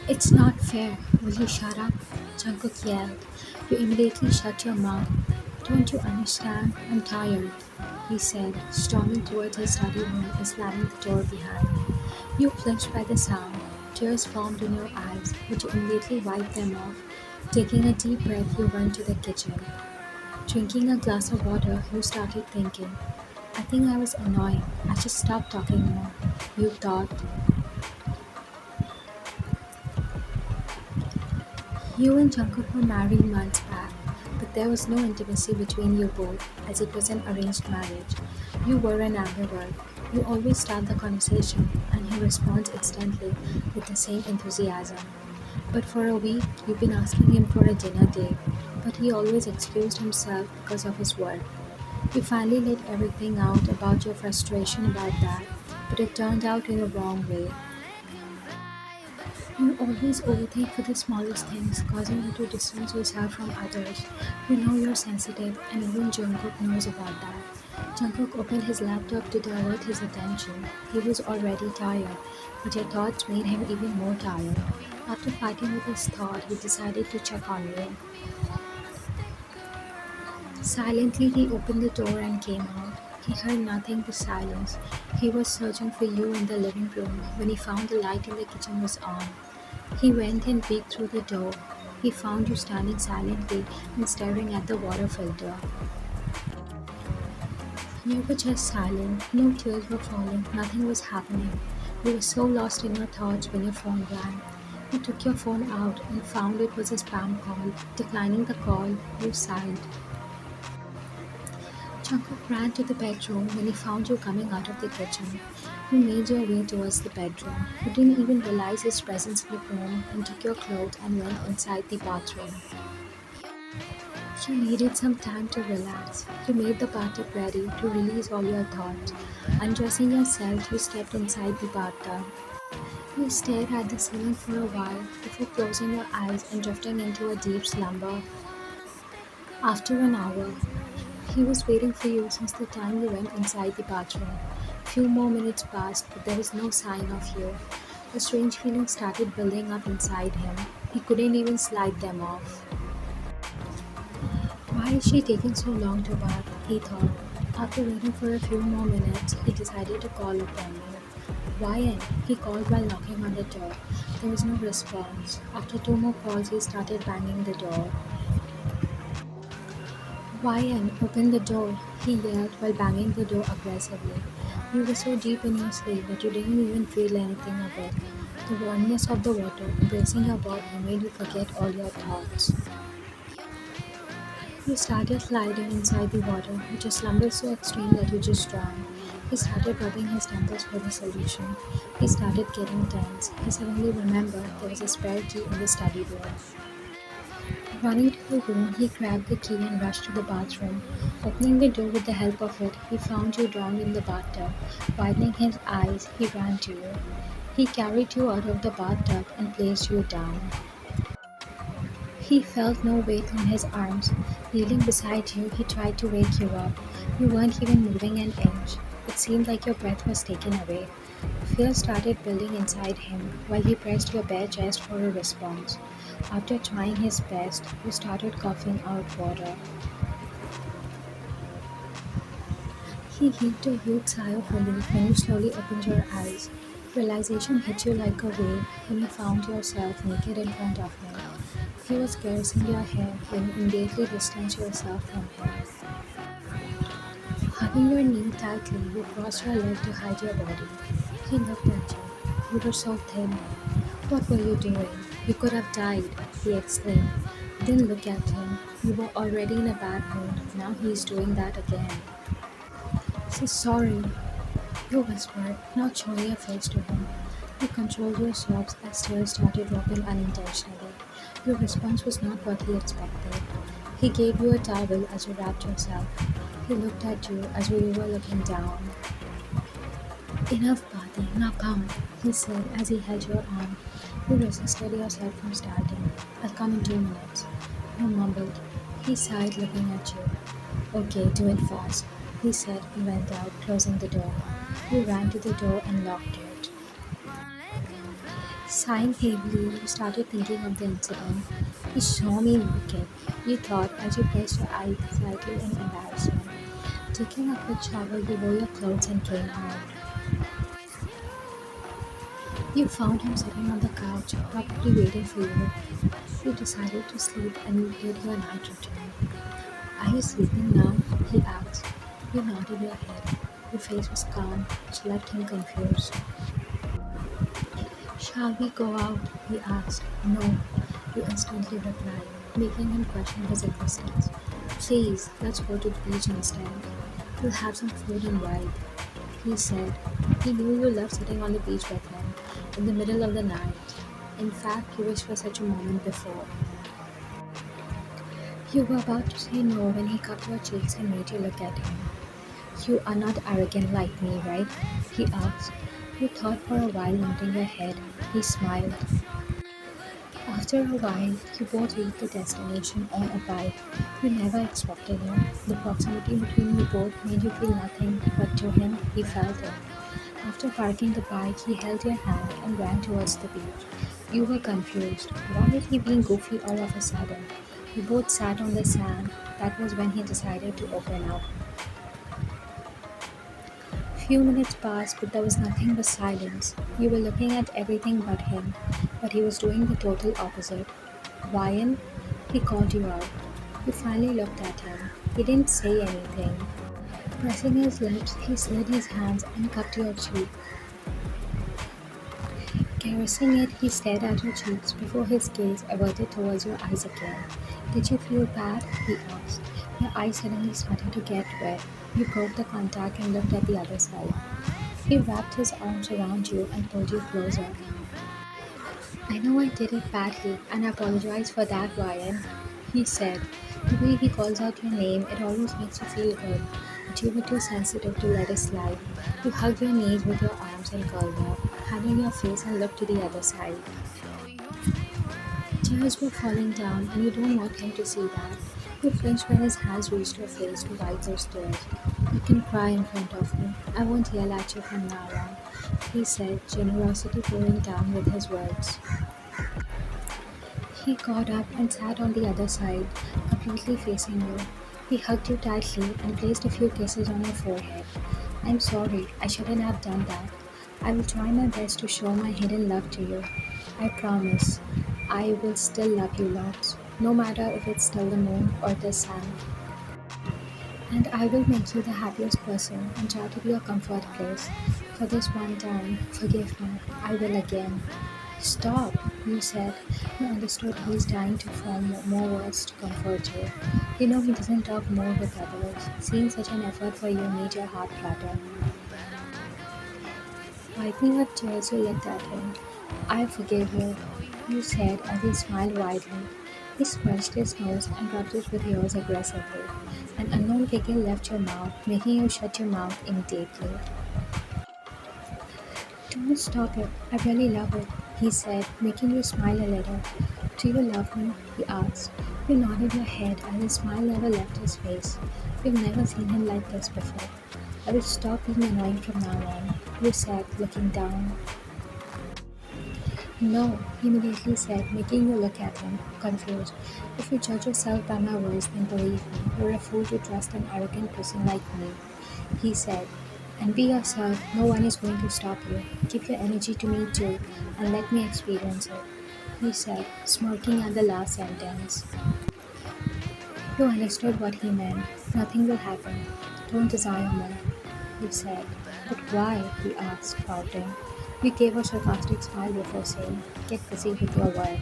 It's not fair. Will you shut up? Jungkook yelled. You immediately shut your mouth. Don't you understand? I'm tired, he said, storming towards his study room and slamming the door behind. You flinched by the sound. Tears formed in your eyes, but you immediately wiped them off. Taking a deep breath, you went to the kitchen. Drinking a glass of water, you started thinking. I think I was annoying. I should stop talking more. You thought. You and Jungkook were married months back, but there was no intimacy between you both, as it was an arranged marriage. You were an ambivert. You always start the conversation, and he responds instantly with the same enthusiasm. But for a week, you've been asking him for a dinner date, but he always excused himself because of his work. You finally let everything out about your frustration about that, but it turned out in a wrong way. You always overthink for the smallest things, causing you to distance yourself from others. You know you're sensitive, and even Jungkook knows about that. Jungkook opened his laptop to divert his attention. He was already tired, but your thoughts made him even more tired. After fighting with his thought, he decided to check on you. Silently, he opened the door and came out. He heard nothing but silence. He was searching for you in the living room when he found the light in the kitchen was on. He went and peeked through the door. He found you standing silently and staring at the water filter. You were just silent. No tears were falling. Nothing was happening. You were so lost in your thoughts when your phone rang. You took your phone out and found it was a spam call. Declining the call, you sighed. Jungkook ran to the bedroom when he found you coming out of the kitchen. You made your way towards the bedroom. You didn't even realize his presence in the room and took your clothes and went inside the bathroom. You needed some time to relax. You made the bathtub ready to release all your thoughts. Undressing yourself, you stepped inside the bathtub. You stared at the ceiling for a while before closing your eyes and drifting into a deep slumber. After an hour, he was waiting for you since the time you went inside the bathroom. Few more minutes passed, but there was no sign of you. A strange feeling started building up inside him. He couldn't even slide them off. Why is she taking so long to bath? He thought. After waiting for a few more minutes, he decided to call upon you. Why? He called while knocking on the door. There was no response. After two more calls, he started banging the door. Ryan, open the door, he yelled while banging the door aggressively. You were so deep in your sleep that you didn't even feel anything of it. The warmness of the water embracing your body made you forget all your thoughts. You started sliding inside the water, which a slumber so extreme that you just drowned. He started rubbing his temples for the solution. He started getting tense. He suddenly remembered there was a spare key in the study room. Running to the room, he grabbed the key and rushed to the bathroom. Opening the door with the help of it, he found you drowned in the bathtub. Widening his eyes, he ran to you. He carried you out of the bathtub and placed you down. He felt no weight on his arms. Kneeling beside you, he tried to wake you up. You weren't even moving an inch. It seemed like your breath was taken away. Fear started building inside him while he pressed your bare chest for a response. After trying his best, you started coughing out water. He heaved a huge sigh of relief when you slowly opened your eyes. Realization hit you like a wave when you found yourself naked in front of him. He was caressing your hair when you immediately distanced yourself from him. Hugging your knee tightly, you crossed your leg to hide your body. He looked at you. You were so thin. What were you doing? You could have died, he exclaimed. Then look at him. You were already in a bad mood. Now he's doing that again. So sorry, you whispered, not showing your face to him. You controlled your sobs as tears started dropping unintentionally. Your response was not what he expected. He gave you a towel as you wrapped yourself. He looked at you as you were looking down. Enough bathing, now come, he said as he held your arm. You resisted yourself from starting. I'll come in 2 minutes. You mumbled. He sighed, looking at you. Okay, do it fast, he said and went out, closing the door. You ran to the door and locked it. Sighing heavily, you started thinking of the incident. He saw me naked, you thought as you pressed your eyes slightly in embarrassment. Taking a quick shower, you wore your clothes and came home. You found him sitting on the couch, probably waiting for you. You decided to sleep and did your night routine. Are you sleeping now? He asked. You nodded your head. Your face was calm, which left him confused. Shall we go out? He asked. No, you instantly replied, making him question his existence. Please, let's go to the beach instead. We'll have some food and vibe, he said. He knew you loved sitting on the beach with him in the middle of the night. In fact, you wished for such a moment before. You were about to say no when he cupped your cheeks and made you look at him. You are not arrogant like me, right? He asked. You thought for a while, nodding your head. He smiled. After a while, you both reached the destination on a bike. You never expected it. The proximity between you both made you feel nothing, but to him, he felt it. After parking the bike, he held your hand and ran towards the beach. You were confused. Why was he being goofy all of a sudden? You both sat on the sand. That was when he decided to open up. Few minutes passed, but there was nothing but silence. You were looking at everything but him, but he was doing the total opposite. Ryan, he called you out. You finally looked at him. He didn't say anything. Pressing his lips, he slid his hands and cupped your cheek. Caressing it, he stared at your cheeks before his gaze averted towards your eyes again. Did you feel bad? He asked. Your eyes suddenly started to get wet. You broke the contact and looked at the other side. He wrapped his arms around you and pulled you closer. I know I did it badly, and I apologize for that, Ryan, he said. The way he calls out your name, it almost makes you feel good, but you were too sensitive to let it slide. You hugged your knees with your arms and curled up, hiding your face and looked to the other side. Tears were falling down, and you don't want him to see that. You flinched when his hands reached your face to wipe those tears. You can cry in front of me. I won't yell at you from now on, he said, generosity pouring down with his words. He got up and sat on the other side, completely facing you. He hugged you tightly and placed a few kisses on your forehead. I'm sorry, I shouldn't have done that. I will try my best to show my hidden love to you. I promise. I will still love you lots, no matter if it's still the moon or the sun. And I will make you the happiest person and try to be your comfort place. For this one time, forgive me. I will again. Stop, you said. You understood he's trying to form more words to comfort you. You know he doesn't talk more with others. Seeing such an effort for you made your heart flutter. Wiping your tears, you looked at him. I forgive you, you said as he smiled widely. He scratched his nose and rubbed it with yours aggressively. An unknown giggle left your mouth, making you shut your mouth immediately. Don't stop it. I really love it, he said, making you smile a little. Do you love me? He asked. You nodded your head and his smile never left his face. You've never seen him like this before. I will stop being annoying from now on, you said, looking down. No, he immediately said, making you look at him, confused. If you judge yourself by my words, then believe me, you're a fool to trust an arrogant person like me, he said. And be yourself, no one is going to stop you. Give your energy to me too, and let me experience it, he said, smirking at the last sentence. You understood what he meant. Nothing will happen. Don't desire more, he said. But why? He asked, pouting. You gave a sarcastic smile before saying, get busy with your work,